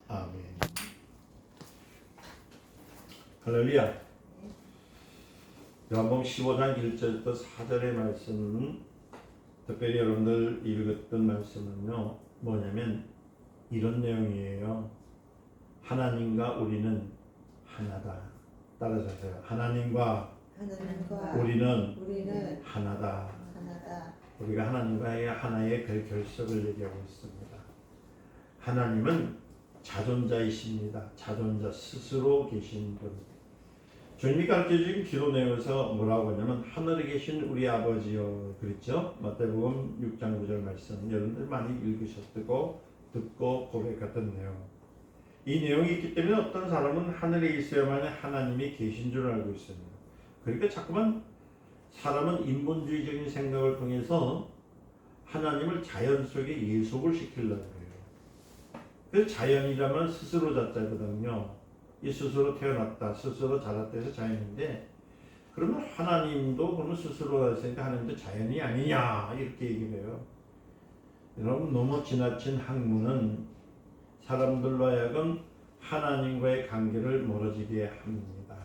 아멘. 할렐루야. 요한복음 15장 1절부터 4절의 말씀은 특별히 여러분들 읽었던 말씀은요 뭐냐면 이런 내용이에요. 하나님과 우리는 하나다. 따라서 하세요. 하나님과 우리는 하나다. 우리가 하나님과의 하나의 결석을 얘기하고 있습니다. 하나님은 자존자이십니다. 자존자 스스로 계신 분. 주님이 가르쳐주신 기도 내용에서 뭐라고 하냐면 하늘에 계신 우리 아버지여 그랬죠. 마태복음 6장 9절 말씀 여러분들 많이 읽으셨고 듣고 고백했던 내용. 이 내용이 있기 때문에 어떤 사람은 하늘에 있어야만 하나님이 계신 줄 알고 있습니다. 그러니까 자꾸만 사람은 인본주의적인 생각을 통해서 하나님을 자연 속에 예속을 시키려고 해요. 그래서 자연이라면 스스로 자자거든요. 이 스스로 태어났다, 스스로 자랐다 해서 자연인데 그러면 하나님도 그러면 스스로 자랐으니까 하나님도 자연이 아니냐 이렇게 얘기를 해요. 여러분 너무 지나친 학문은 사람들로 하여금 하나님과의 관계를 멀어지게 합니다.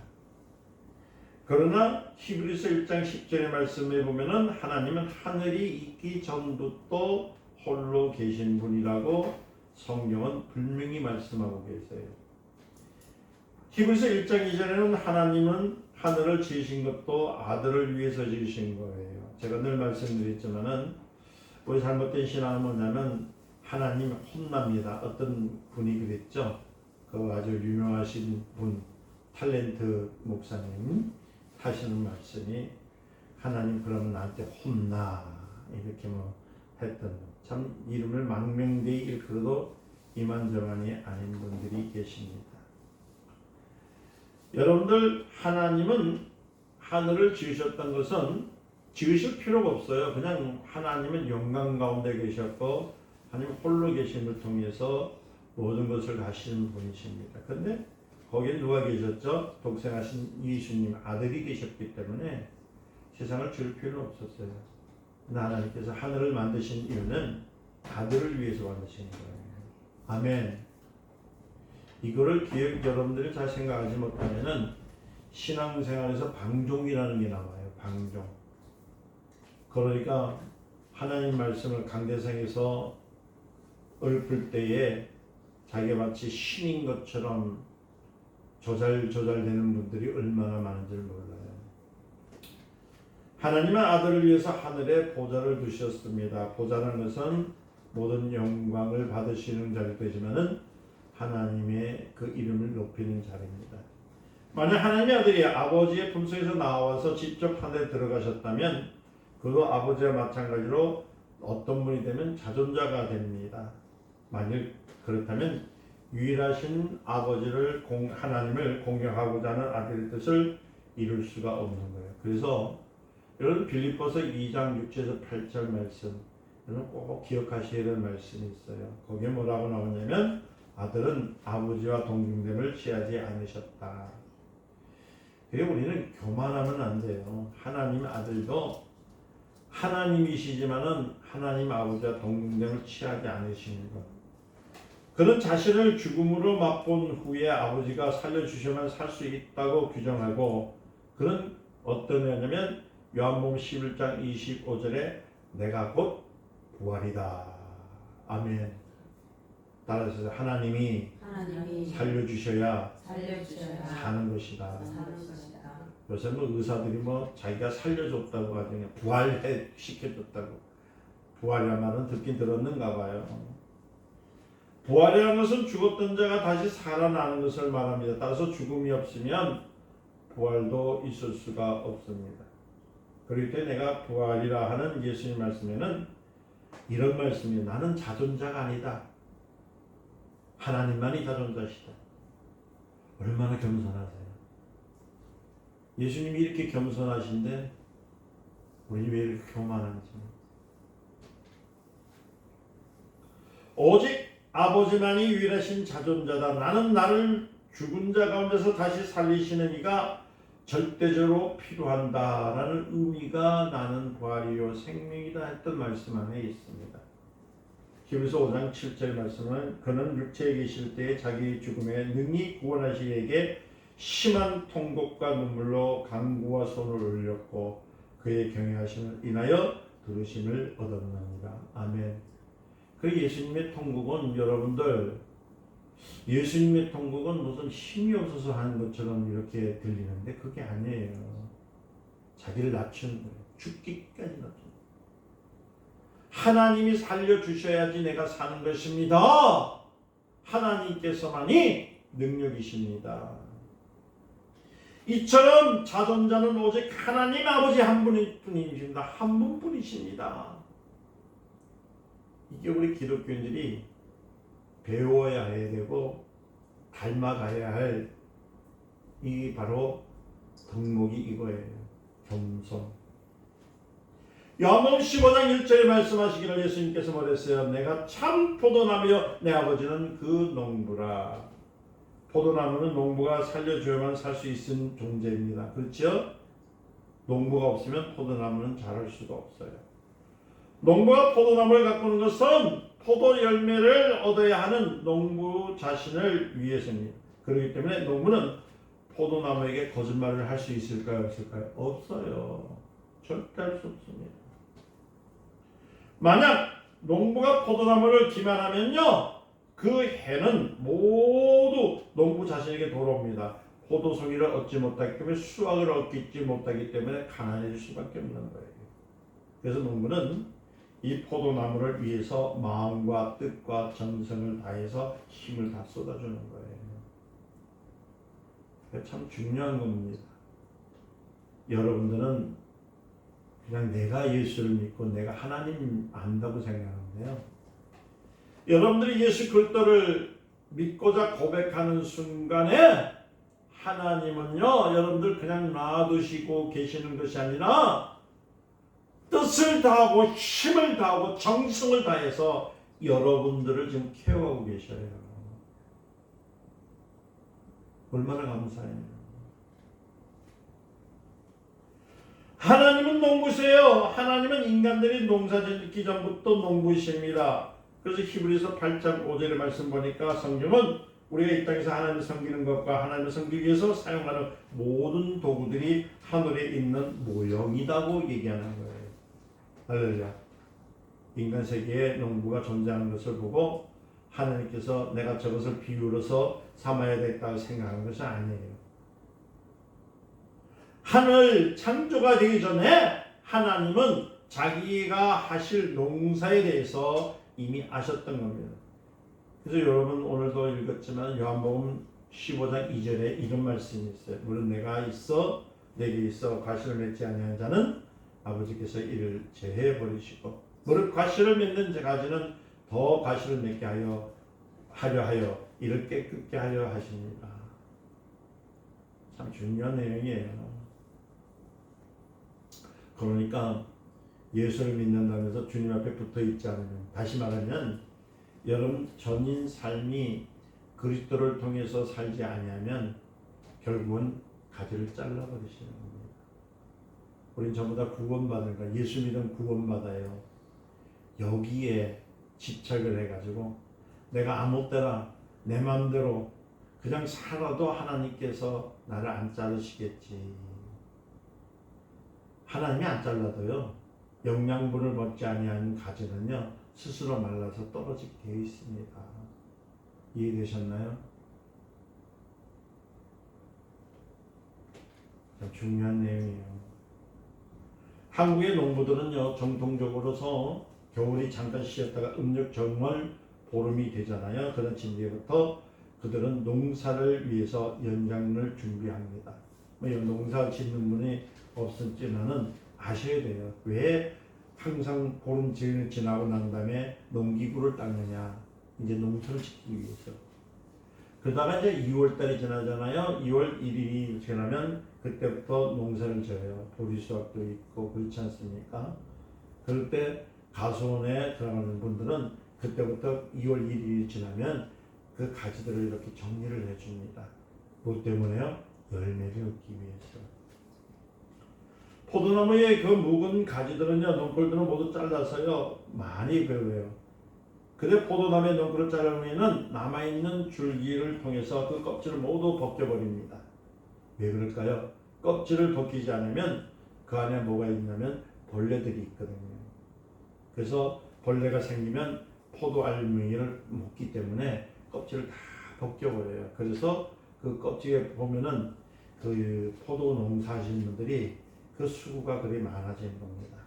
그러나 히브리서 1장 10절의 말씀에 보면은 하나님은 하늘이 있기 전부터 홀로 계신 분이라고 성경은 분명히 말씀하고 계세요. 히브리서 1장 2절에는 하나님은 하늘을 지으신 것도 아들을 위해서 지으신 거예요. 제가 늘 말씀드렸지만은 우리 잘못된 신앙은 뭐냐면 하나님 혼납니다. 어떤 분이 그랬죠. 그 아주 유명하신 분 탤런트 목사님 하시는 말씀이 하나님 그러면 나한테 혼나 이렇게 뭐 했던 참 이름을 망명되이 일컬어도 이만저만이 아닌 분들이 계십니다. 여러분들 하나님은 하늘을 지으셨던 것은 지으실 필요가 없어요. 그냥 하나님은 영광 가운데 계셨고 하나님 홀로 계심을 통해서 모든 것을 하시는 분이십니다. 그런데 거기에 누가 계셨죠? 독생하신 예수님 아들이 계셨기 때문에 세상을 지을 필요는 없었어요. 하나님께서 하늘을 만드신 이유는 아들을 위해서 만드신 거예요. 아멘. 이거를 여러분들이 잘 생각하지 못하면은 신앙생활에서 방종이라는 게 나와요. 방종. 그러니까 하나님 말씀을 강대상에서 읊을 때에 자기가 마치 신인 것처럼 조잘되는 분들이 얼마나 많은지 몰라요. 하나님은 아들을 위해서 하늘에 보좌를 두셨습니다. 보좌라는 것은 모든 영광을 받으시는 자리 되지만은 하나님의 그 이름을 높이는 자리입니다. 만약 하나님의 아들이 아버지의 품속에서 나와서 직접 하늘에 들어가셨다면 그도 아버지와 마찬가지로 어떤 분이 되면 자존자가 됩니다. 만일 그렇다면 유일하신 아버지를 하나님을 공경하고자 하는 아들의 뜻을 이룰 수가 없는 거예요. 그래서 여러분 빌립보서 2장 6절에서 8절 말씀 여러분 꼭 기억하셔야 될 말씀이 있어요. 거기에 뭐라고 나오냐면 아들은 아버지와 동등됨을 취하지 않으셨다. 그래서 우리는 교만하면 안 돼요. 하나님 아들도 하나님이시지만은 하나님 아버지와 동등됨을 취하지 않으시는 것. 그는 자신을 죽음으로 맛본 후에 아버지가 살려주시면 살 수 있다고 규정하고 그는 어떤 애냐면 요한복음 11장 25절에 내가 곧 부활이다. 아멘. 따라서 하나님이 살려주셔야 사는 것이다. 요새 뭐 의사들이 뭐 자기가 살려줬다고 하죠. 부활해 시켜줬다고. 부활이란 말은 듣긴 들었는가 봐요. 부활이라는 것은 죽었던 자가 다시 살아나는 것을 말합니다. 따라서 죽음이 없으면 부활도 있을 수가 없습니다. 그럴 때 내가 부활이라 하는 예수님 말씀에는 이런 말씀이에요. 나는 자존자가 아니다. 하나님만이 자존자시다. 얼마나 겸손하세요. 예수님이 이렇게 겸손하신데 우리 왜 이렇게 교만한지. 오직 아버지만이 유일하신 자존자다. 나는 나를 죽은 자 가운데서 다시 살리시는 이가 절대적으로 필요한다 라는 의미가 나는 부활이요 생명이다 했던 말씀 안에 있습니다. 히브리서 5장 7절 말씀은 그는 육체에 계실 때에 자기 죽음에 능히 구원하시기에 심한 통곡과 눈물로 간구와 손을 올렸고 그의 경외하심을 인하여 들으심을 얻었느니라. 아멘. 그 예수님의 통곡은 여러분들 예수님의 통곡은 무슨 힘이 없어서 하는 것처럼 이렇게 들리는데 그게 아니에요. 자기를 낮추는 거예요. 죽기까지 낮추는 거예요. 하나님이 살려주셔야지 내가 사는 것입니다. 하나님께서만이 능력이십니다. 이처럼 자존자는 오직 하나님 아버지 한 분뿐이십니다. 한 분뿐이십니다. 이게 우리 기독교인들이 배워야 해야 되고 닮아가야 할 이 바로 덕목이 이거예요. 겸손. 요한복음 15장 1절에 말씀하시기를 예수님께서 말했어요. 내가 참 포도나무여 내 아버지는 그 농부라. 포도나무는 농부가 살려줘야만 살 수 있는 존재입니다. 그렇죠? 농부가 없으면 포도나무는 자랄 수가 없어요. 농부가 포도나무를 가꾸는 것은 포도 열매를 얻어야 하는 농부 자신을 위해서입니다. 그렇기 때문에 농부는 포도나무에게 거짓말을 할 수 있을까요? 없을까요? 없어요. 절대 할 수 없습니다. 만약 농부가 포도나무를 기만하면요, 그 해는 모두 농부 자신에게 돌아옵니다. 포도송이를 얻지 못하기 때문에 수확을 얻지 못하기 때문에 가난해질 수밖에 없는 거예요. 그래서 농부는 이 포도나무를 위해서 마음과 뜻과 정성을 다해서 힘을 다 쏟아주는 거예요. 참 중요한 겁니다. 여러분들은 그냥 내가 예수를 믿고 내가 하나님 안다고 생각하는데요. 여러분들이 예수 그리스도를 믿고자 고백하는 순간에 하나님은요, 여러분들 그냥 놔두시고 계시는 것이 아니라 뜻을 다하고 힘을 다하고 정성을 다해서 여러분들을 지금 케어하고 계셔요. 얼마나 감사해요. 하나님은 농부세요. 하나님은 인간들이 농사 짓기 전부터 농부이십니다. 그래서 히브리서 8장 5절의 말씀 보니까 성경은 우리가 이 땅에서 하나님을 섬기는 것과 하나님을 섬기기 위해서 사용하는 모든 도구들이 하늘에 있는 모형이라고 얘기하는 거예요. 할렐루야. 인간 세계에 농부가 존재하는 것을 보고 하나님께서 내가 저것을 비유로서 삼아야 되겠다고 생각하는 것이 아니에요. 하늘 창조가 되기 전에 하나님은 자기가 하실 농사에 대해서 이미 아셨던 겁니다. 그래서 여러분 오늘도 읽었지만 요한복음 15장 2절에 이런 말씀이 있어요. 물론 내가 있어 내게 있어 과실을 맺지 아니하는 자는 아버지께서 이를 제해 버리시고 무릇 과실을 맺는 가지는 더 과실을 맺게 하려 하여 이를 깨끗게 하려 하십니다. 참 중요한 내용이에요. 그러니까 예수를 믿는다면서 주님 앞에 붙어 있지 않으면, 다시 말하면 여러분 전인 삶이 그리스도를 통해서 살지 아니하면 결국은 가지를 잘라버리시는 겁니다. 우린 전부 다 구원받은 거야. 예수 믿으면 구원받아요. 여기에 집착을 해가지고 내가 아무 때나 내 마음대로 그냥 살아도 하나님께서 나를 안 자르시겠지. 하나님이 안 잘라도요, 영양분을 먹지 아니하는 가지는요 스스로 말라서 떨어지게 되어 있습니다. 이해되셨나요? 중요한 내용이에요. 한국의 농부들은요 정통적으로서 겨울이 잠깐 쉬었다가 음력 정월 보름이 되잖아요. 그런 징계부터 그들은 농사를 위해서 연장을 준비합니다. 농사 짓는 분이 없었지만은 아셔야 돼요. 왜 항상 보름 지나고 난 다음에 농기구를 닦느냐? 이제 농사를 짓기 위해서. 그러다가 이제 2월달이 지나잖아요. 2월 1일이 지나면 그때부터 농사를 져요. 보리수확도 있고 그렇지 않습니까? 그럴 때 가수원에 들어가는 분들은 그때부터 2월 1일이 지나면 그 가지들을 이렇게 정리를 해줍니다. 뭐 때문에요? 열매를 얻기 위해서. 포도나무의 그 묵은 가지들은요, 농골들은 모두 잘라서요 많이 베어요. 그래 포도나무의 넝쿨을 자르면 남아있는 줄기를 통해서 그 껍질을 모두 벗겨버립니다. 왜 그럴까요? 껍질을 벗기지 않으면 그 안에 뭐가 있냐면 벌레들이 있거든요. 그래서 벌레가 생기면 포도 알맹이를 먹기 때문에 껍질을 다 벗겨버려요. 그래서 그 껍질에 보면은 그 포도 농사하시는 분들이 그 수고가 그리 많아지는 겁니다.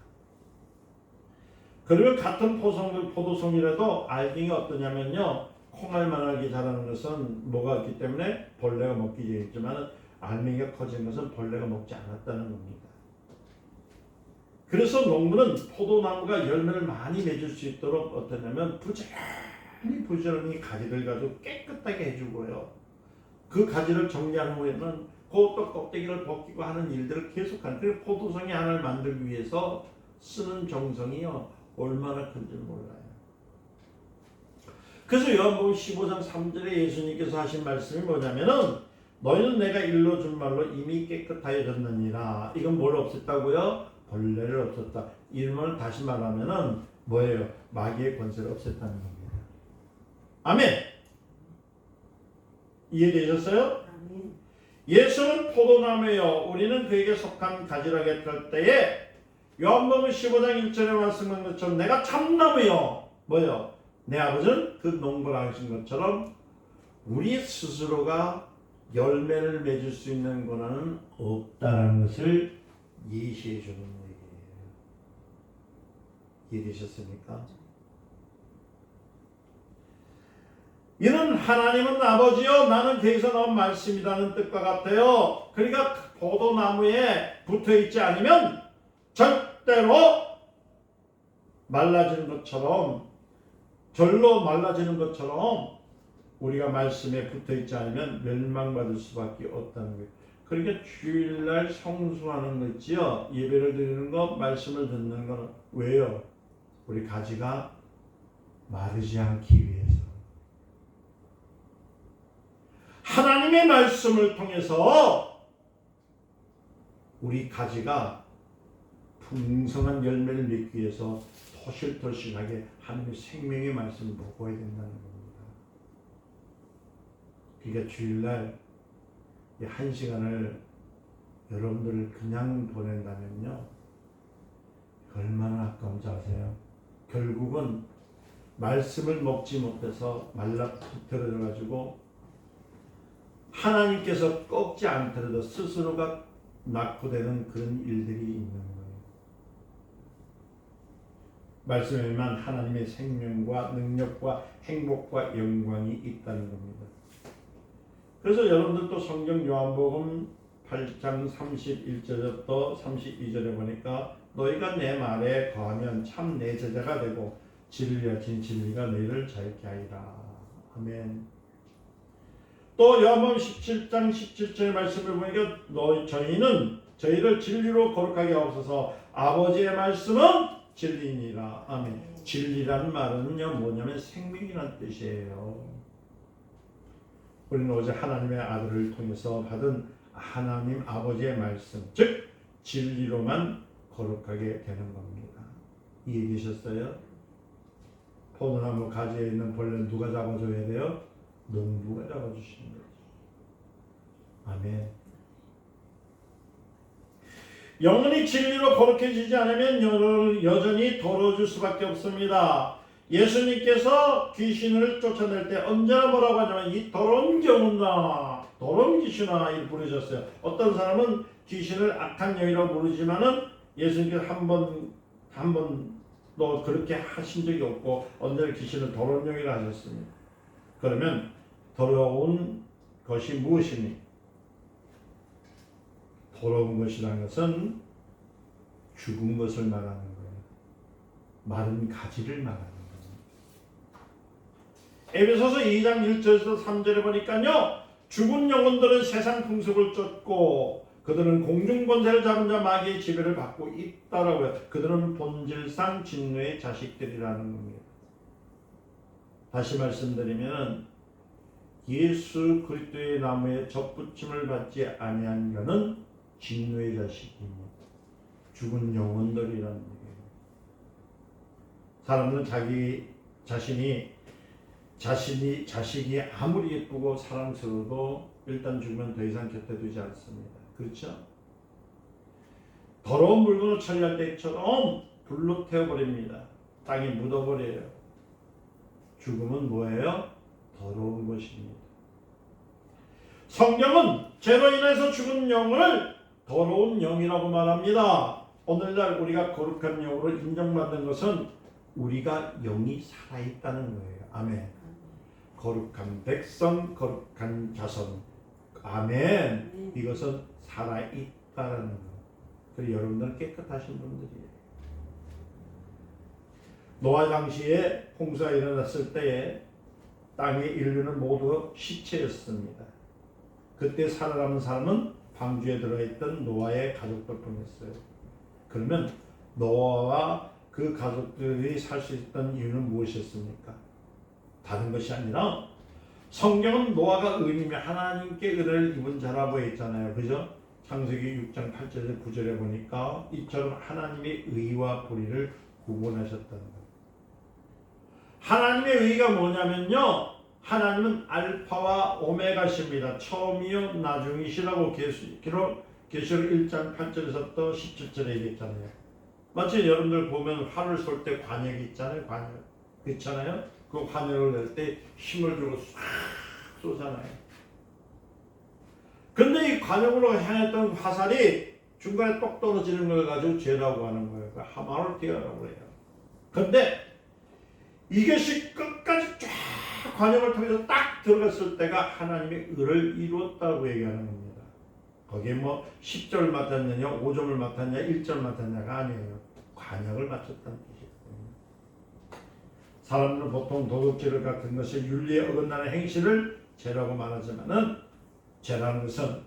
그리고 같은 포도송이라도 알갱이가 어떠냐면요, 콩알만하게 자라는 것은 뭐가 있기 때문에 벌레가 먹기 되겠지만 알맹이가 커진 것은 벌레가 먹지 않았다는 겁니다. 그래서 농부는 포도나무가 열매를 많이 맺을 수 있도록 어떠냐면 부지런히 가지를 가지고 깨끗하게 해주고요. 그 가지를 정리한 후에는 그것도 껍데기를 벗기고 하는 일들을 계속하는, 그 포도송이 하나를 만들기 위해서 쓰는 정성이요 얼마나 큰지 몰라요. 그래서 요한복음 15장 3절에 예수님께서 하신 말씀이 뭐냐면은 너희는 내가 일러준 말로 이미 깨끗하여졌느니라. 이건 뭘 없앴다고요? 벌레를 없앴다. 이름을 다시 말하면은 뭐예요? 마귀의 권세를 없앴다는 겁니다. 아멘. 이해되셨어요? 아멘. 예수는 포도나무요 우리는 그에게 속한 가지라고 할 때에 요한복음 15장 1절에 말씀한 것처럼 내가 참나무요 뭐요? 내 아버지는 그 농부를 하신 것처럼 우리 스스로가 열매를 맺을 수 있는 권한은 없다는 것을 예시해 주는 얘기예요. 이해되셨습니까? 이는 하나님은 아버지요 나는 그에서 나온 말씀이라는 뜻과 같아요. 그러니까 포도나무에 붙어있지 않으면 절대로 말라지는 것처럼, 절로 말라지는 것처럼 우리가 말씀에 붙어있지 않으면 멸망받을 수밖에 없다는 거예요. 그러니까 주일날 성수하는 거 있지요. 예배를 드리는 거, 말씀을 듣는 거는 왜요? 우리 가지가 마르지 않기 위해서. 하나님의 말씀을 통해서 우리 가지가 풍성한 열매를 맺기 위해서 토실토실하게 하나님의 생명의 말씀을 먹어야 된다는 겁니다. 그러니까 주일날 이 1시간을 여러분들 그냥 보낸다면요 얼마나 아까운지 아세요? 결국은 말씀을 먹지 못해서 말라붙어져 가지고 하나님께서 꺾지 않더라도 스스로가 낙후되는 그런 일들이 있는 거예요. 말씀에만 하나님의 생명과 능력과 행복과 영광이 있다는 겁니다. 그래서 여러분들도 성경 요한복음 8장 31절부터 32절에 보니까 너희가 내 말에 거하면 참 내 제자가 되고 진리와 진리가 너희를 자유케 하리라. 아멘. 또 요한복음 17장 17절 말씀을 보니까 저희를 진리로 거룩하게 하옵소서. 아버지의 말씀은 진리니라. 아멘. 진리라는 말은요 뭐냐면 생명이라는 뜻이에요. 우리는 어제 하나님의 아들을 통해서 받은 하나님 아버지의 말씀, 즉 진리로만 거룩하게 되는 겁니다. 이해되셨어요? 포도나무 가지에 있는 벌레는 누가 잡아줘야 돼요? 농부가 잡아주시는 거죠. 아멘. 영혼이 진리로 거룩해지지 않으면 여전히 더러워질 수밖에 없습니다. 예수님께서 귀신을 쫓아낼 때 언제나 뭐라고 하냐면 이 더러운 영혼아, 더러운 귀신아 이렇게 부르셨어요. 어떤 사람은 귀신을 악한 영이라고 부르지만은 예수님께서 한 번도 그렇게 하신 적이 없고 언제나 귀신을 더러운 영이라 하셨습니다. 그러면 더러운 것이 무엇이니? 더러운 것이라는 것은 죽은 것을 말하는 거예요. 마른 가지를 말하는 거예요. 에베소서 2장 1절에서 3절에 보니까요. 죽은 영혼들은 세상 풍속을 쫓고 그들은 공중 권세를 잡은 자 마귀의 지배를 받고 있다라고요. 그들은 본질상 진노의 자식들이라는 겁니다. 다시 말씀드리면 예수 그리스도의 나무에 접붙임을 받지 아니한 자는 진노의 자식입니다. 죽은 영혼들이라는 얘기예요. 사람들은 자기 자식이 아무리 예쁘고 사랑스러워도 일단 죽으면 더 이상 곁에 두지 않습니다. 그렇죠? 더러운 물건을 처리할 때처럼 불로 태워버립니다. 땅에 묻어버려요. 죽음은 뭐예요? 더러운 것입니다. 성경은 죄로 인해서 죽은 영을 더러운 영이라고 말합니다. 오늘날 우리가 거룩한 영으로 인정받는 것은 우리가 영이 살아있다는 거예요. 아멘. 거룩한 백성, 거룩한 자손. 아멘. 이것은 살아있다라는 거예요. 그리고 여러분들은 깨끗하신 분들이에요. 노아 당시에 홍수가 일어났을 때에 땅의 인류는 모두 시체였습니다. 그때 살아남은 사람은 방주에 들어있던 노아의 가족들 뿐이었어요. 그러면 노아와 그 가족들이 살 수 있던 이유는 무엇이었습니까? 다른 것이 아니라 성경은 노아가 의인이며 하나님께 은혜를 입은 자라고 했잖아요. 그죠? 창세기 6장 8절에서 9절에 보니까 이처럼 하나님의 의와 불의를 구분하셨다는 거예요. 하나님의 의가 뭐냐면요, 하나님은 알파와 오메가십니다. 처음이요 나중이시라고 계시록 1장 8절에서 또 17절에 얘기했잖아요. 마치 여러분들 보면 활을 쏠 때 관역이 있잖아요. 관역 그렇잖아요. 그 관역을 낼 때 힘을 주고 싹 쏘잖아요. 근데 이 관역으로 향했던 화살이 중간에 똑 떨어지는 걸 가지고 죄라고 하는 거예요. 그 하마르티아라고 해요. 근데 이것이 끝까지 쫙 관역을 통해서 딱 들어갔을 때가 하나님의 의를 이루었다고 얘기하는 겁니다. 거기에 뭐 10절 맡았느냐 5점을 맡았냐 1절 맡았냐가 아니에요. 관역을 맞췄다는 뜻이에요. 사람들은 보통 도덕죄를 같은 것이 윤리에 어긋나는 행실을 죄라고 말하지만은 죄라는 것은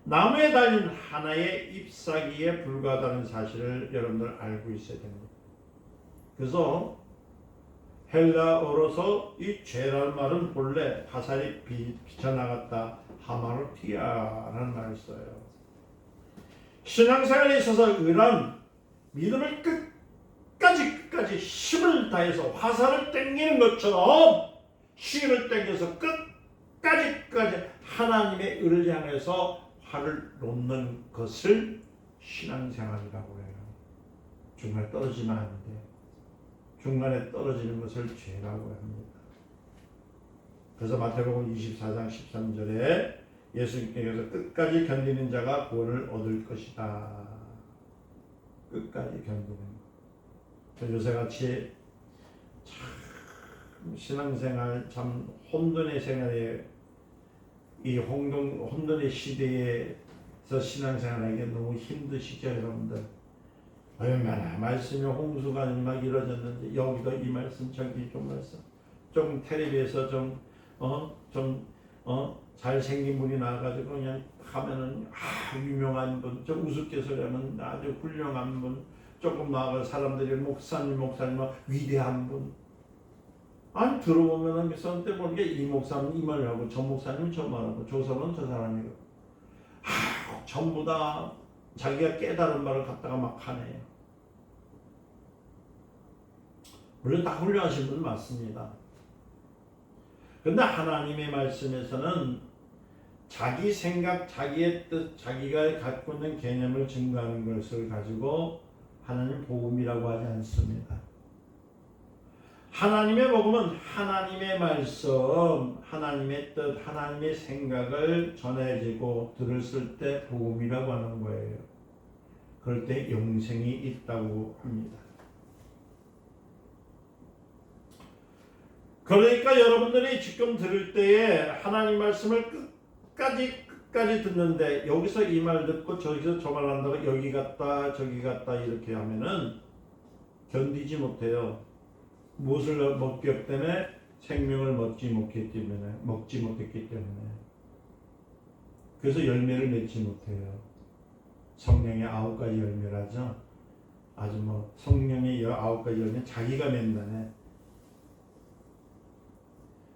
나무에 달린 하나의 잎사귀에 불과하다는 사실을 여러분들 알고 있어야 됩니다. 그래서 헬라어로서 이 죄라는 말은 본래 화살이 비쳐나갔다 하마르티아라는 말을 써요. 신앙생활에 있어서 의란 믿음을 끝까지 힘을 다해서 화살을 땡기는 것처럼 힘을 땡겨서 끝까지 하나님의 의를 향해서 활을 놓는 것을 신앙생활이라고 해요. 중간에 떨어지면 안 돼요. 중간에 떨어지는 것을 죄라고 합니다. 그래서 마태복음 24장 13절에 예수님께서 끝까지 견디는 자가 구원을 얻을 것이다. 끝까지 견디는 것. 요새같이 참 신앙생활 참 혼돈의 생활에 이 혼돈의 시대에서 신앙생활하기 너무 힘드시죠 여러분들. 얼마나 말씀이 홍수가 막 이루어졌는데 여기도 이 말씀 저기 좀 말씀 조금 텔레비에서 잘생긴 분이 나와가지고 그냥 하면은 유명한 분, 좀 우스갯소리하면 아주 훌륭한 분, 조금 나아가 사람들이 목사님 위대한 분. 아니 들어보면은 미선때 보니까 이 목사님 이 말을 하고 저 목사님 저 말하고 저 사람은 저 사람이고 전부 다 자기가 깨달은 말을 갖다가 막 하네요. 물론 다 훌륭하신 분 맞습니다. 그런데 하나님의 말씀에서는 자기 생각, 자기의 뜻, 자기가 갖고 있는 개념을 증거하는 것을 가지고 하나님 복음이라고 하지 않습니다. 하나님의 복음은 하나님의 말씀, 하나님의 뜻, 하나님의 생각을 전해지고 들었을 때 복음이라고 하는 거예요. 그럴 때 영생이 있다고 합니다. 그러니까 여러분들이 지금 들을 때에 하나님 말씀을 끝까지 듣는데 여기서 이 말 듣고 저기서 저 말 한다고 여기 갔다 저기 갔다 이렇게 하면은 견디지 못해요. 무엇을 먹기 때문에 생명을 먹지 못했기 때문에 그래서 열매를 맺지 못해요. 성령의 9가지 열매라죠. 아주 뭐 성령의 9가지 열매 자기가 맺는다네.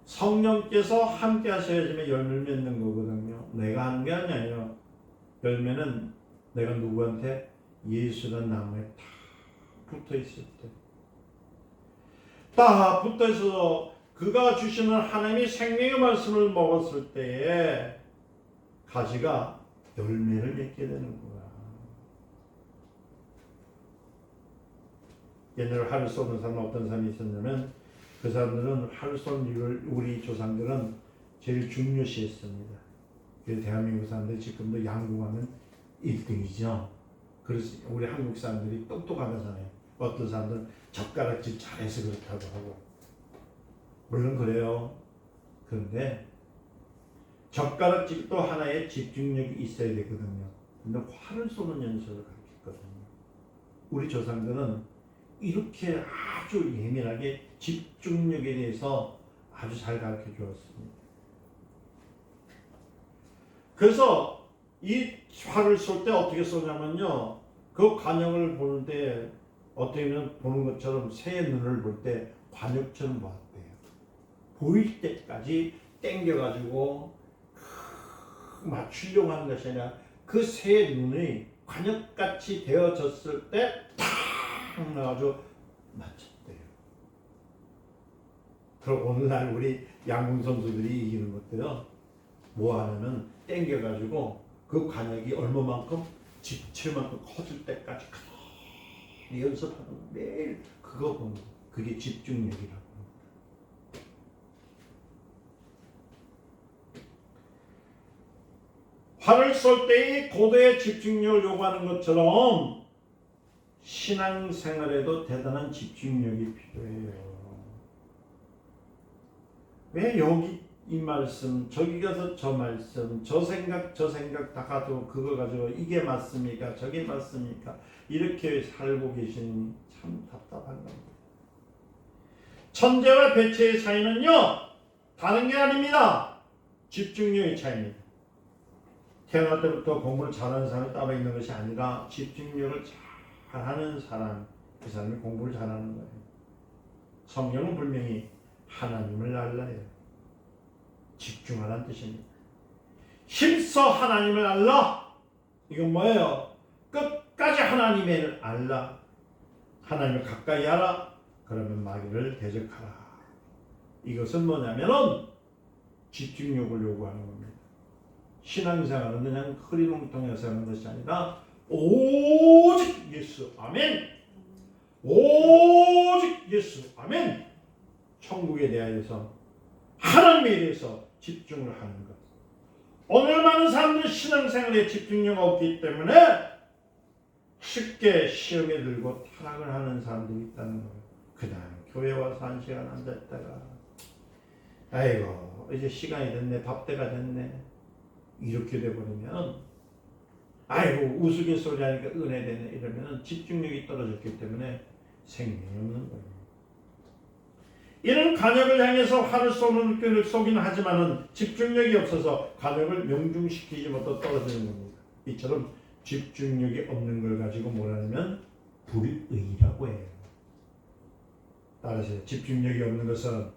성령께서 함께 하셔야지만 열매를 맺는 거거든요. 내가 하는 게 아니에요. 열매는 내가 누구한테 예수라는 나무에 다 붙어 있을 때. 딱 붙어 있어서 그가 주시는 하나님의 생명의 말씀을 먹었을 때에 가지가 열매를 맺게 되는 거야. 옛날에 활을 쏘는 사람 어떤 사람이 있었냐면 그 사람들은 활 쏘는 일을 우리 조상들은 제일 중요시했습니다. 그래서 대한민국 사람들이 지금도 양궁하면 1등이죠. 그래서 우리 한국 사람들이 똑똑하잖아요. 어떤 사람들은 젓가락질 잘해서 그렇다고 하고 물론 그래요. 그런데 젓가락질도 하나의 집중력이 있어야 되거든요. 근데 활을 쏘는 연습을 가르쳤거든요. 우리 조상들은 이렇게 아주 예민하게 집중력에 대해서 아주 잘 가르쳐 주었습니다. 그래서 이 활을 쏠 때 어떻게 쏘냐면요. 그 관역을 보는데 어떻게 보면 보는 것처럼 새의 눈을 볼 때 관역처럼 보았대요. 보일 때까지 당겨가지고 맞추려고 하는 것이 아니라 그 새의 눈이 관역같이 되어졌을 때 탁 나가지고 맞췄대요. 그리고 오늘날 우리 양궁 선수들이 이기는 것도요. 뭐 하냐면 당겨가지고 그 관역이 얼마만큼 지체만큼 커질 때까지 연습하는 거. 매일 그거 보는 거. 그게 집중력이라고. 활을 쏠 때의 고도의 집중력을 요구하는 것처럼 신앙생활에도 대단한 집중력이 필요해요. 왜 여기 이 말씀, 저기 가서 저 말씀, 저 생각 다 가지고 그거 가지고 이게 맞습니까? 저게 맞습니까? 이렇게 살고 계시니 참 답답한 겁니다. 천재와 배체의 차이는요, 다른 게 아닙니다. 집중력의 차이입니다. 태어날 때부터 공부를 잘하는 사람이 따로 있는 것이 아니라 집중력을 잘하는 사람, 그 사람이 공부를 잘하는 거예요. 성경은 분명히 하나님을 알라요. 집중하라는 뜻입니다. 힘써 하나님을 알라. 이건 뭐예요? 끝까지 하나님을 알라. 하나님을 가까이 하라. 그러면 마귀를 대적하라. 이것은 뭐냐면은 집중력을 요구하는 겁니다. 신앙생활은 그냥 흐리멍텅해서 하는 것이 아니라 오직 예수 아멘. 오직 예수 아멘. 천국에 대하여서 하나님에 대해서 집중을 하는 것. 오늘 많은 사람들은 신앙생활에 집중력 없기 때문에 쉽게 시험에 들고 타락을 하는 사람들이 있다는 거예요. 그냥 교회 와서 1시간 앉았다가 아이고 이제 시간이 됐네, 밥때가 됐네, 이렇게 돼버리면 아이고 우스갯소리 하니까 은혜 되네 이러면 집중력이 떨어졌기 때문에 생명이 없는 거예요. 이런 관역을 향해서 활을 쏘는 끈을 쏘기는 하지만은 집중력이 없어서 관역을 명중시키지 못해 떨어지는 겁니다. 이처럼 집중력이 없는 걸 가지고 뭐라냐면 불의라고 해요. 따라서 집중력이 없는 것은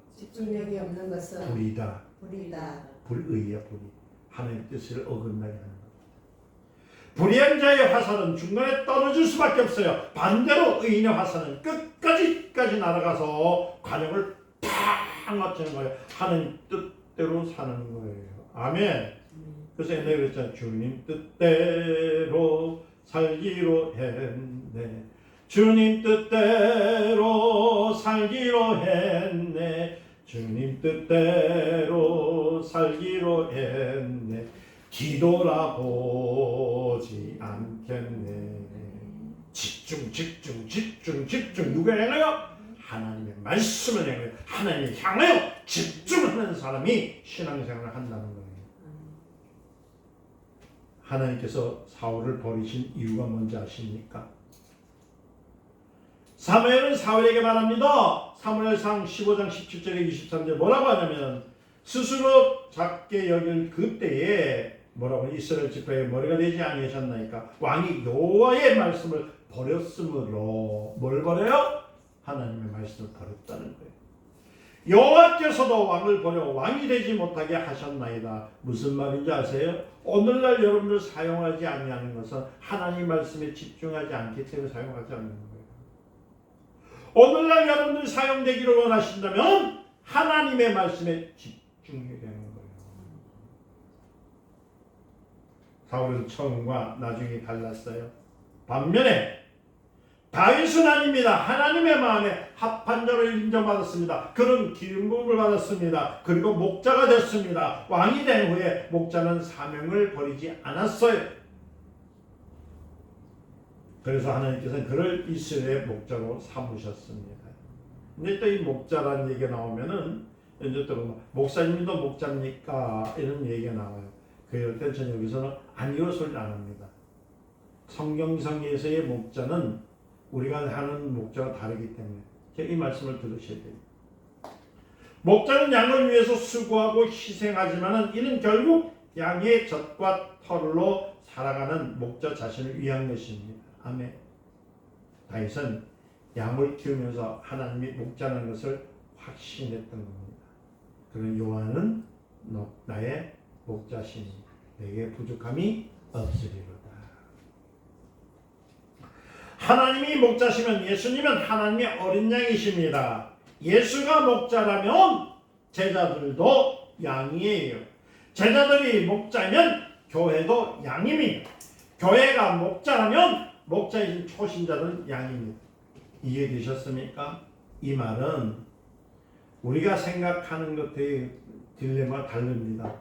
불의다. 불의야 불의. 하나님의 뜻을 어긋나게 하는 겁니다. 불의한 자의 화살은 중간에 떨어질 수밖에 없어요. 반대로 의인의 화살은 끝까지 날아가서 관역을 팍 맞추는 거예요. 하나님 뜻대로 사는 거예요. 아멘. 그래서 옛날에 그랬잖아요. 주님 뜻대로 살기로 했네. 주님 뜻대로 살기로 했네. 주님 뜻대로 살기로 했네. 뒤돌아보지 않겠네. 집중. 누가 향하여? 하나님의 말씀을 향하여, 하나님을 향하여 집중하는 사람이 신앙생활을 한다는 거예요. 하나님께서 사울을 버리신 이유가 뭔지 아십니까? 사무엘은 사울에게 말합니다. 사무엘상 15장 17절에 23절 뭐라고 하냐면 스스로 작게 여길 그때에 뭐라고 이스라엘 지파의 머리가 되지 아니하셨나이까. 왕이 여호와의 말씀을 버렸으므로 뭘 버려요? 하나님의 말씀을 버렸다는 거예요. 여호와께서도 왕을 버려 왕이 되지 못하게 하셨나이다. 무슨 말인지 아세요? 오늘날 여러분들 사용하지 아니하는 것은 하나님 말씀에 집중하지 않기 때문에 사용하지 않는 거예요. 오늘날 여러분들이 사용되기를 원하신다면 하나님의 말씀에 집중해야 되는 거예요. 사울은 처음과 나중에 달랐어요. 반면에 다윗은 아닙니다. 하나님의 마음에 합한 자로 인정받았습니다. 그는 기름부음을 받았습니다. 그리고 목자가 됐습니다. 왕이 된 후에 목자는 사명을 버리지 않았어요. 그래서 하나님께서는 그를 이스라엘의 목자로 삼으셨습니다. 근데 또 이 목자라는 얘기가 나오면은 이제 또 목사님도 목자입니까? 이런 얘기가 나와요. 그럴 때 저는 여기서는 아니요 소리를 안 합니다. 성경상에서의 목자는 우리가 하는 목자와 다르기 때문에 이 말씀을 들으셔야 돼요. 목자는 양을 위해서 수고하고 희생하지만 이는 결국 양의 젖과 털로 살아가는 목자 자신을 위한 것입니다. 아멘. 다윗은 양을 키우면서 하나님이 목자라는 것을 확신했던 겁니다. 그런 여호와는 나의 목자시니 내게 부족함이 없으리로다. 하나님이 목자시면 예수님은 하나님의 어린 양이십니다. 예수가 목자라면 제자들도 양이에요. 제자들이 목자면 교회도 양입니다. 교회가 목자라면 목자이신 초신자는 양입니다. 이해되셨습니까? 이 말은 우리가 생각하는 것들의 딜레마가 다릅니다.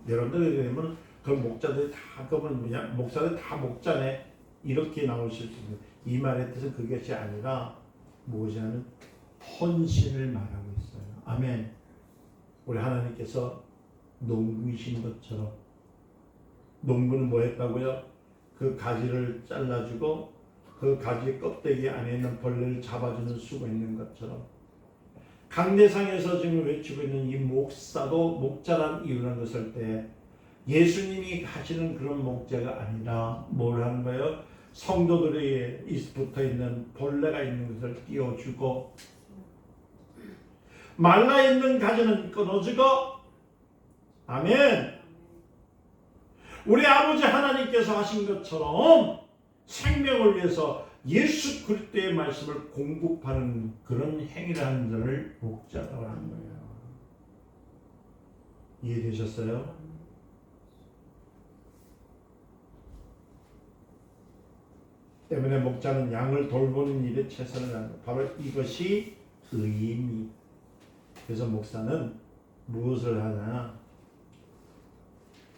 여러분들이 그러면 그 목자들이 다 그러면 목사들 다 목자네 이렇게 나올 수 있습니다. 이 말의 뜻은 그것이 아니라 무엇이냐면 헌신을 말하고 있어요. 아멘. 우리 하나님께서 농부이신 것처럼 농부는 뭐 했다고요? 그 가지를 잘라주고 그 가지 껍데기 안에 있는 벌레를 잡아주는 수가 있는 것처럼 강대상에서 지금 외치고 있는 이 목사도 목자란 이유라는 것을 때 예수님이 하시는 그런 목자가 아니라 뭘 하는 거예요? 성도들이 붙어있는 벌레가 있는 것을 띄워주고 말라있는 가지는 끊어주고 아멘. 우리 아버지 하나님께서 하신 것처럼 생명을 위해서 예수 그리스도의 말씀을 공급하는 그런 행위를 하는 자를 목자라고 하는 거예요. 이해되셨어요? 때문에 목자는 양을 돌보는 일에 최선을 다한다. 바로 이것이 의입니다. 그래서 목사는 무엇을 하나?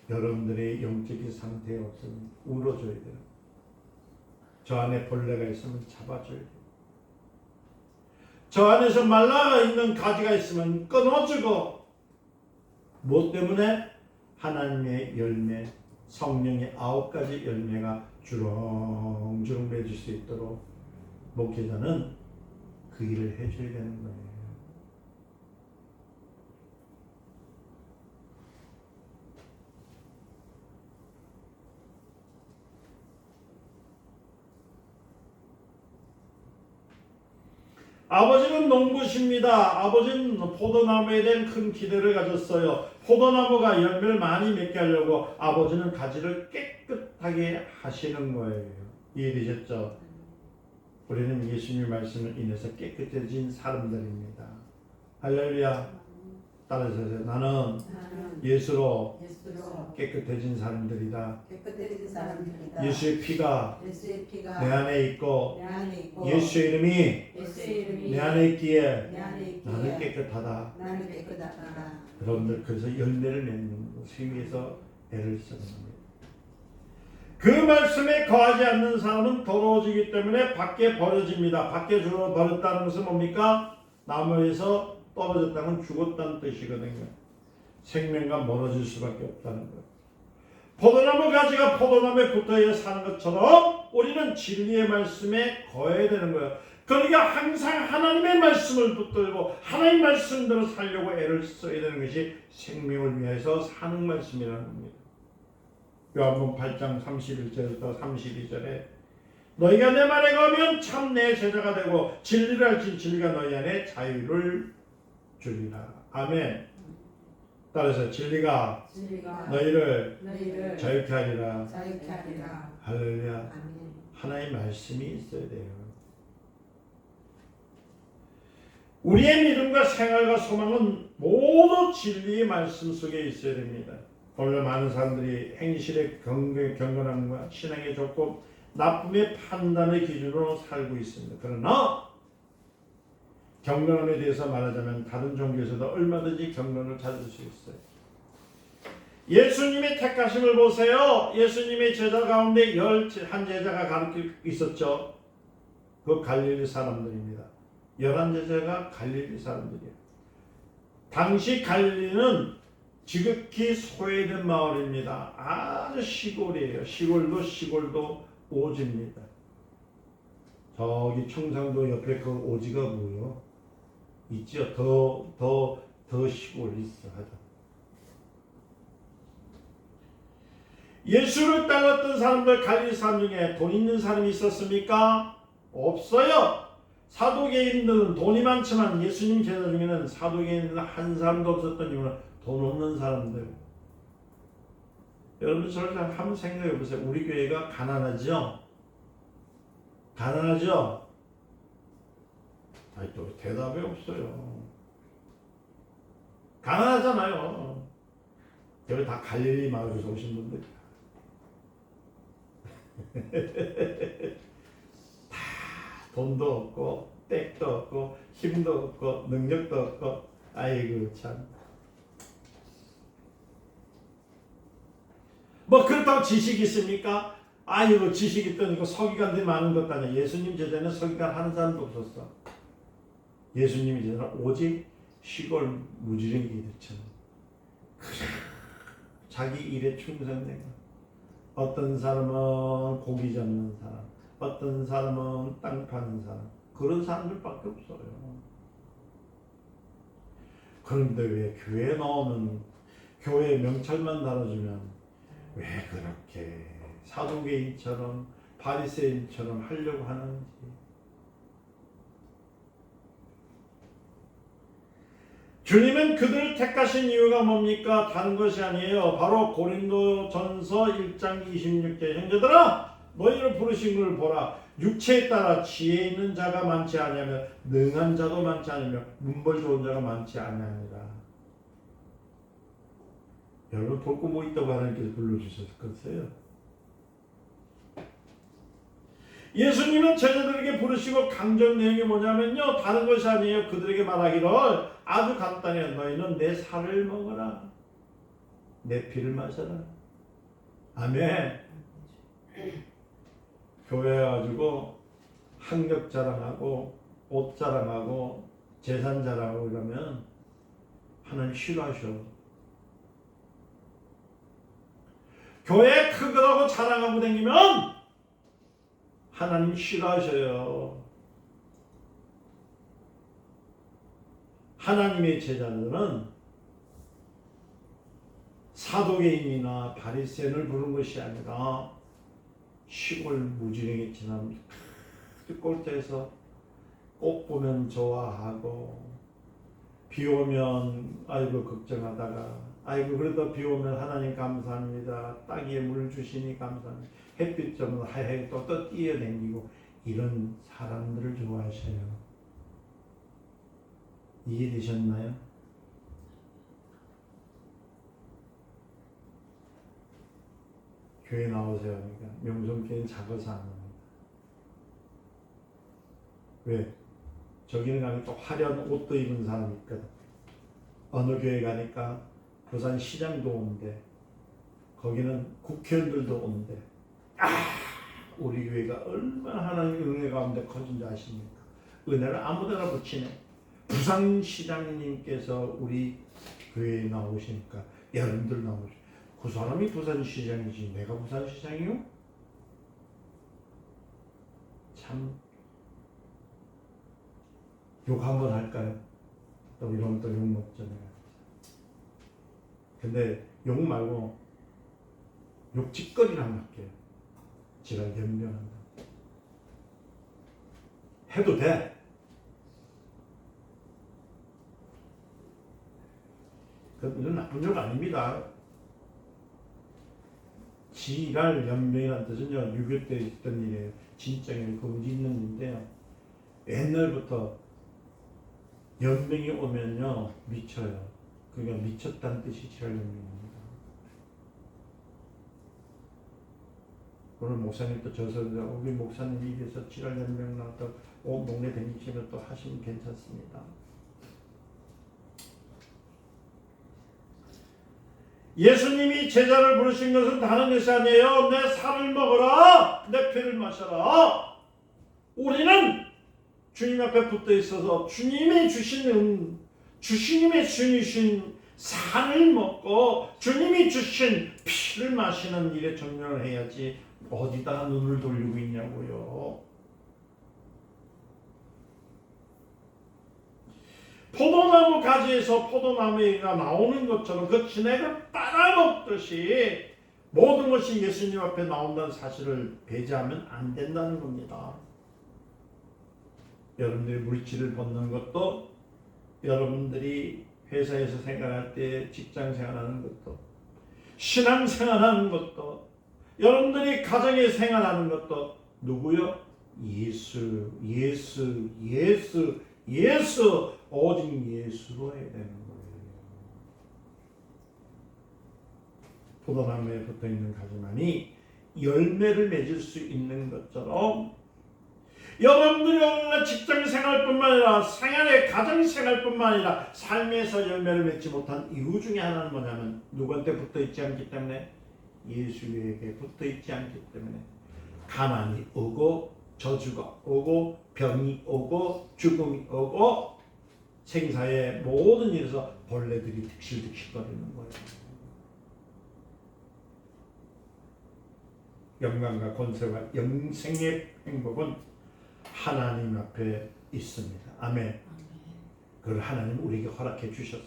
여러분들의 영적인 상태에 없으면 울어줘야 돼요. 저 안에 벌레가 있으면 잡아줘야 돼요. 저 안에서 말라 있는 가지가 있으면 끊어주고 무엇 때문에? 하나님의 열매, 성령의 9가지 열매가 주렁주렁 맺을 수 있도록 목회자는 그 일을 해줘야 되는 거예요. 아버지는 농부십니다. 아버지는 포도나무에 대한 큰 기대를 가졌어요. 포도나무가 열매를 많이 맺게 하려고 아버지는 가지를 깨끗하게 하시는 거예요. 이해되셨죠? 우리는 예수님의 말씀을 인해서 깨끗해진 사람들입니다. 할렐루야. 따라서 나는 예수로 깨끗해진 사람들이다. 예수의 피가 내 안에 있고 예수의 이름이 내 안에 있기에 나는 깨끗하다. 여러분들 그래서 열매를 맺는 것을 위해서 애를 쓰는 겁니다. 그 말씀에 거하지 않는 사람은 더러워지기 때문에 밖에 버려집니다. 밖에 주로 버렸다는 것은 뭡니까? 나무에서 떨어졌다는 죽었다는 뜻이거든요. 생명과 멀어질 수밖에 없다는 것. 포도나무 가지가 포도나무에 붙어 사는 것처럼 우리는 진리의 말씀에 거해야 되는 거예요. 그러니까 항상 하나님의 말씀을 붙들고 하나님의 말씀대로 살려고 애를 써야 되는 것이 생명을 위해서 사는 말씀이라는 겁니다. 요한복음 8장 31절부터 32절에 너희가 내 말에 거하면 참 내 제자가 되고 진리를 알지 진리가 너희 안에 자유를 주리라. 아멘. 따라서 진리가 너희를 자유케 하리라. 할렐루야. 하나의 말씀이 있어야 돼요. 우리의 믿음과 생활과 소망은 모두 진리의 말씀 속에 있어야 됩니다. 오늘 많은 사람들이 행실의 경건함과 신앙의 조건, 나쁨의 판단의 기준으로 살고 있습니다. 그러나 경건함에 대해서 말하자면 다른 종교에서도 얼마든지 경건을 찾을 수 있어요. 예수님의 택하심을 보세요. 예수님의 제자 가운데 11제자가 가르치고 있었죠. 그 갈릴리 사람들입니다. 11제자가 갈릴리 사람들이에요. 당시 갈릴리는 지극히 소외된 마을입니다. 아주 시골이에요. 시골도 오지입니다. 저기 청상도 옆에 그 오지가 뭐요? 있죠. 더 시골 있어 하죠. 예수를 따랐던 사람들, 갈릴리 사람 중에 돈 있는 사람이 있었습니까? 없어요. 사두개인들은 돈이 많지만 예수님 제자 중에는 사두개인들은 한 사람도 없었던 이유는 돈 없는 사람들. 여러분 저를 한번 생각해 보세요. 우리 교회가 가난하죠? 가난하죠? 아니 또 대답이 없어요. 가난하잖아요. 여기 다 갈릴리 마을에서 오신 분들. 다 돈도 없고 빽도 없고 힘도 없고 능력도 없고 아이고 참. 뭐 그렇다고 지식이 있습니까? 아이고 지식 있더니 그 서기관들이 많은 것 아니야. 예수님 제자는 서기관 한 사람도 없었어. 예수님이 제자는 오직 시골 무지랭이들처럼 자기 일에 충성된 거. 어떤 사람은 고기 잡는 사람, 어떤 사람은 땅 파는 사람, 그런 사람들밖에 없어요. 그런데 왜 교회에 나오면 교회 명찰만 달아주면 왜 그렇게 사두개인처럼 바리새인처럼 하려고 하는지. 주님은 그들을 택하신 이유가 뭡니까? 다른 것이 아니에요. 바로 고린도전서 1장 26절 형제들아 너희를 부르신 것을 보라. 육체에 따라 지혜 있는 자가 많지 아니하며 능한 자도 많지 않으며 문벌 좋은 자가 많지 아니하니라. 여러분 볼 거 뭐 있다고 하나님께서 불러주셨을 거예요. 예수님은 제자들에게 부르시고 강조 내용이 뭐냐면요. 다른 것이 아니에요. 그들에게 말하기를 아주 간단해요. 너희는 내 살을 먹어라. 내 피를 마셔라. 아멘. 교회 가지고 학력 자랑하고 옷 자랑하고 재산 자랑하고 이러면 하나님 싫어하셔. 교회 크다고 자랑하고 다니면 하나님 싫어하셔요. 하나님의 제자들은 사도개인이나 바리새인을 부른 것이 아니라 시골 무지랭이 지난 꼴대에서 꽃 보면 좋아하고 비 오면 아이고 걱정하다가 아이고 그래도 비 오면 하나님 감사합니다. 땅 위에 물 주시니 감사합니다. 햇빛 좀 하얗게 또 뛰어다니고 이런 사람들을 좋아하셔요. 이해되셨나요? 교회 나오세요. 그러니까 명성교회는 작아서 안 옵니다. 왜? 저기는 가면 또 화려한 옷도 입은 사람이 있거든. 어느 교회 가니까 부산 시장도 온대. 거기는 국회의원들도 온대. 우리 교회가 얼마나 하나님의 은혜 가운데 커진지 아십니까? 은혜를 아무데나 붙이네. 부산시장님께서 우리 교회에 나오시니까 여러분들 나오시. 그 사람이 부산시장이지 내가 부산시장이요? 참 욕 한번 할까요? 또 이러면 또 욕 먹잖아요. 근데 욕 말고 욕짓거리를 한번 할게요. 제가 연명한다. 해도 돼. 이건 나쁜 욕 아닙니다. 지랄 연명이라는 뜻은요. 유교 때 있던 일이에요. 진짜 그 의지 있는 일인데요. 옛날부터 연명이 오면요 미쳐요. 그러니까 미쳤다는 뜻이 질연명입니다. 오늘 목사님도 저서 우리 목사님 입에서 질연명 나왔다고 온 동네 다니시면 또 하시면 괜찮습니다. 예수님이 제자를 부르신 것은 다른 것이 아니에요. 내 살을 먹어라, 내 피를 마셔라. 우리는 주님 앞에 붙어 있어서 주님이 주시는 주님의 주신 살을 먹고 주님이 주신 피를 마시는 일에 전념을 해야지 어디다가 눈을 돌리고 있냐고요. 포도나무 가지에서 포도나무가 나오는 것처럼 그 진액을 빨아먹듯이 모든 것이 예수님 앞에 나온다는 사실을 배제하면 안 된다는 겁니다. 여러분들이 물질을 벗는 것도, 여러분들이 회사에서 생활할 때 직장 생활하는 것도, 신앙 생활하는 것도, 여러분들이 가정에 생활하는 것도 누구요? 예수, 예수, 예수, 예수, 오직 예수로 해야 되는 거예요. 포도나무에 붙어있는 가지만이 열매를 맺을 수 있는 것처럼 여러분들이 오늘날 직장생활뿐만 아니라 생활의 가정생활뿐만 아니라 삶에서 열매를 맺지 못한 이유 중에 하나는 뭐냐면 누구한테 붙어있지 않기 때문에, 예수에게 붙어있지 않기 때문에 가난이 오고 저주가 오고 병이 오고 죽음이 오고 생사의 모든 일에서 벌레들이 득실득실거리는 거예요. 영광과 권세와 영생의 행복은 하나님 앞에 있습니다. 아멘. 그걸 하나님 우리에게 허락해 주셨어.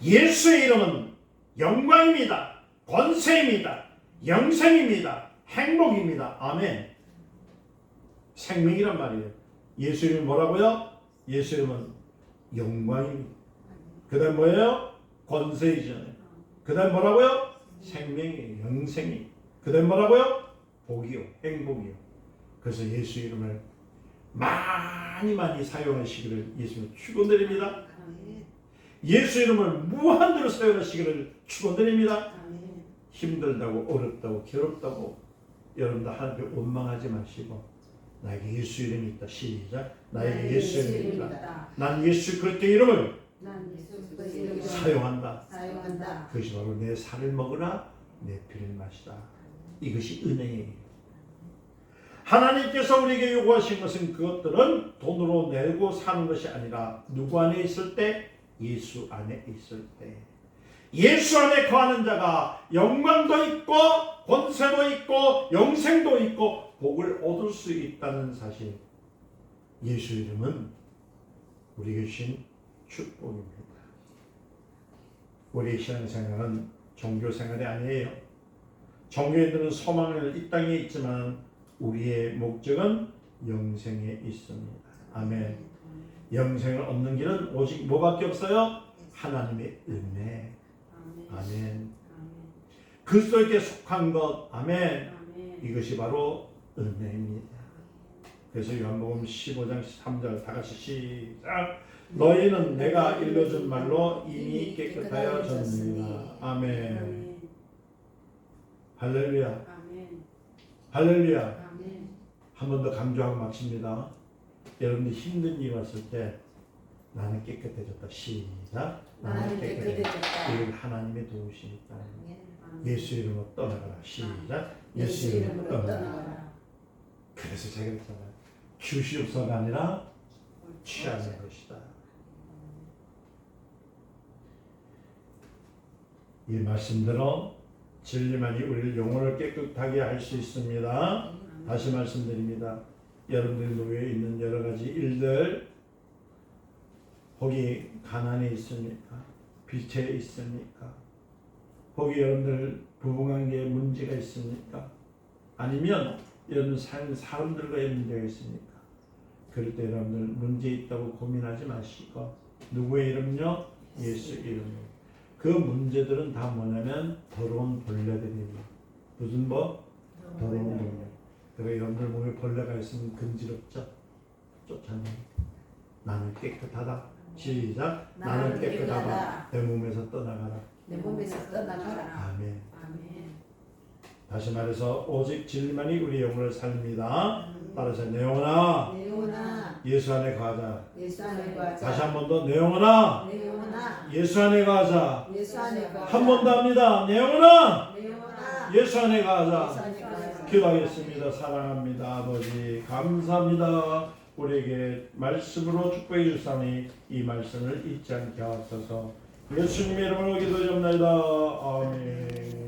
예수의 이름은 영광입니다. 권세입니다. 영생입니다. 행복입니다. 아멘. 생명이란 말이에요. 예수 이름이 뭐라고요? 예수 이름은 영광입니다. 그 다음 뭐예요? 권세이잖아요. 그 다음 뭐라고요? 생명이에요. 영생이에요. 그 다음 뭐라고요? 복이요. 행복이요. 그래서 예수 이름을 많이 사용하시기를 예수님 축원드립니다. 예수 이름을 무한대로 사용하시기를 축원드립니다. 힘들다고 어렵다고 괴롭다고 여러분들 하나님께 원망하지 마시고, 나에게 예수 이름이 있다. 시작. 나에게 예수 이름이 있다. 난 예수 그리스도의 이름을 사용한다. 그것이 바로 내 살을 먹으라, 내 피를 마시라. 이것이 은혜예요. 하나님께서 우리에게 요구하신 것은 그것들은 돈으로 내고 사는 것이 아니라 누구 안에 있을 때? 예수 안에 있을 때. 예수 안에 거하는 자가 영광도 있고 권세도 있고 영생도 있고 복을 얻을 수 있다는 사실. 예수 이름은 우리에게 주신 축복입니다. 우리의 신앙생활은 종교생활이 아니에요. 종교인들은 소망을 이 땅에 있지만 우리의 목적은 영생에 있습니다. 아멘. 영생을 얻는 길은 오직 뭐밖에 없어요? 하나님의 은혜. 아멘. 그리스도에게 속한 것. 아멘. 이것이 바로 은혜입니다. 그래서 요한복음 15장 13절 다 같이 시작. 너희는 내가 일러준 말로 이미 깨끗하여졌느니라. 아멘. 할렐루야. 할렐루야. 한 번 더 강조하고 마칩니다. 여러분들 힘든 일이 왔을 때 나는 깨끗해졌다. 시작. 나는 깨끗해졌다. 이건 하나님의 도우시니까. 예수 이름으로 떠나가라. 시작. 예수 이름으로 떠나가라. 그래서 제가 그랬잖아요. 주시옵소가 아니라 취하는 것이다. 이 말씀대로 진리만이 우리를 영혼을 깨끗하게 할 수 있습니다. 다시 말씀드립니다. 여러분들이 놓여 있는 여러 가지 일들, 혹이 가난에 있습니까? 빚에 있습니까? 혹이 여러분들 부부관계에 문제가 있습니까? 아니면 여러분 사람들과의 문제가 있습니까? 그럴 때 여러분들 문제 있다고 고민하지 마시고 누구의 이름요? 예수 이름이요. 그 문제들은 다 뭐냐면 더러운 벌레들입니다. 무슨 뭐? 더러운 벌레. 그러니까 여러분들 몸에 벌레가 있으면 금지럽죠? 쫓아내요. 나는 깨끗하다. 시작. 나는 깨끗하다. 내 몸에서 떠나가라. 내 몸에서 떠나가라. 아멘. 아멘. 다시 말해서 오직 진리만이 우리 영혼을 살립니다. 따라서 내 영혼아 내 영혼아 예수 안에 가자. 예수 안에 가자. 다시 한 번 더 내 영혼아 내 영혼아 예수 안에 가자. 예수 안에 가자. 한 번 더 합니다. 내 영혼아 내 영혼아 예수 안에 예수 가자. 안에 가자. 기도하겠습니다. 사랑합니다. 아버지 감사합니다. 우리에게 말씀으로 축복해 주사니 이 말씀을 잊지 않게 하옵소서. 예수님의 이름으로 기도드립니다. 아멘.